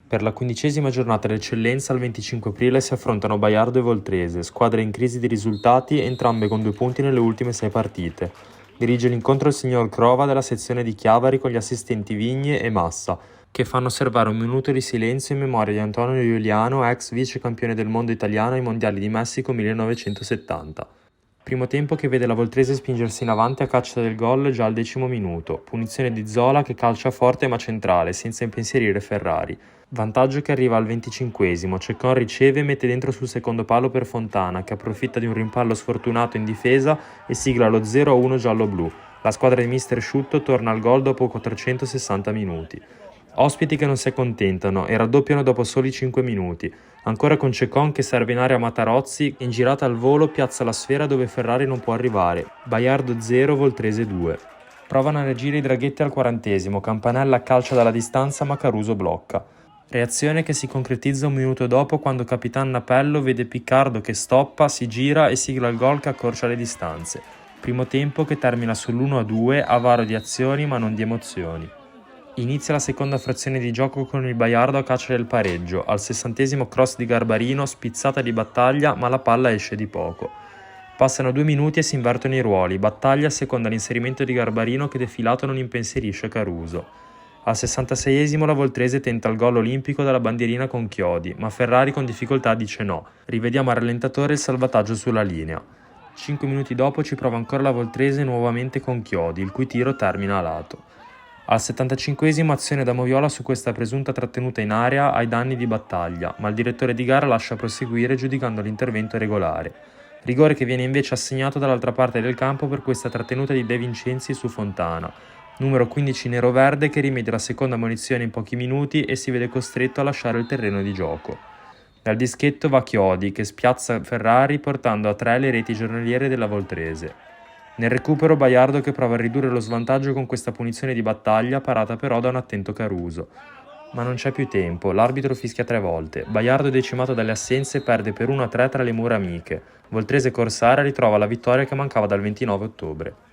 Per la 15ª giornata d'eccellenza al 25 aprile si affrontano Baiardo e Voltrese, squadre in crisi di risultati, entrambe con 2 punti nelle ultime 6 partite. Dirige l'incontro il signor Crova della sezione di Chiavari con gli assistenti Vigne e Massa, che fanno osservare un minuto di silenzio in memoria di Antonio Giuliano, ex vice campione del mondo italiano ai mondiali di Messico 1970. Primo tempo che vede la Voltrese spingersi in avanti a caccia del gol già al 10° minuto, punizione di Zola che calcia forte ma centrale, senza impensierire Ferrari. Vantaggio che arriva al 25°, Ceccon riceve e mette dentro sul secondo palo per Fontana, che approfitta di un rimpallo sfortunato in difesa e sigla lo 0-1 giallo-blu. La squadra di mister Sciutto torna al gol dopo 460 minuti. Ospiti che non si accontentano e raddoppiano dopo soli 5 minuti. Ancora con Ceccon che serve in area Matarozzi, in girata al volo piazza la sfera dove Ferrari non può arrivare. Baiardo 0, Voltrese 2. Provano a reagire i draghetti al 40°, Campanella calcia dalla distanza ma Caruso blocca. Reazione che si concretizza un minuto dopo quando Capitan Napello vede Piccardo che stoppa, si gira e sigla il gol che accorcia le distanze. Primo tempo che termina sull'1-2, avaro di azioni ma non di emozioni. Inizia la seconda frazione di gioco con il Baiardo a caccia del pareggio, al 60° cross di Garbarino, spizzata di Battaglia ma la palla esce di poco. Passano 2 minuti e si invertono i ruoli, Battaglia seconda l'inserimento di Garbarino che defilato non impensierisce Caruso. Al 66° la Voltrese tenta il gol olimpico dalla bandierina con Chiodi, ma Ferrari con difficoltà dice no. Rivediamo al rallentatore il salvataggio sulla linea. 5 minuti dopo ci prova ancora la Voltrese nuovamente con Chiodi, il cui tiro termina a lato. Al 75° azione da Moviola su questa presunta trattenuta in area ai danni di Battaglia, ma il direttore di gara lascia proseguire giudicando l'intervento regolare. Rigore che viene invece assegnato dall'altra parte del campo per questa trattenuta di De Vincenzi su Fontana, numero 15 nero-verde che rimedia la seconda ammonizione in pochi minuti e si vede costretto a lasciare il terreno di gioco. Dal dischetto va Chiodi che spiazza Ferrari portando a 3 le reti giornaliere della Voltrese. Nel recupero Baiardo che prova a ridurre lo svantaggio con questa punizione di Battaglia parata però da un attento Caruso. Ma non c'è più tempo, l'arbitro fischia 3 volte, Baiardo decimato dalle assenze perde per 1-3 tra le mura amiche, Voltrese Corsara ritrova la vittoria che mancava dal 29 ottobre.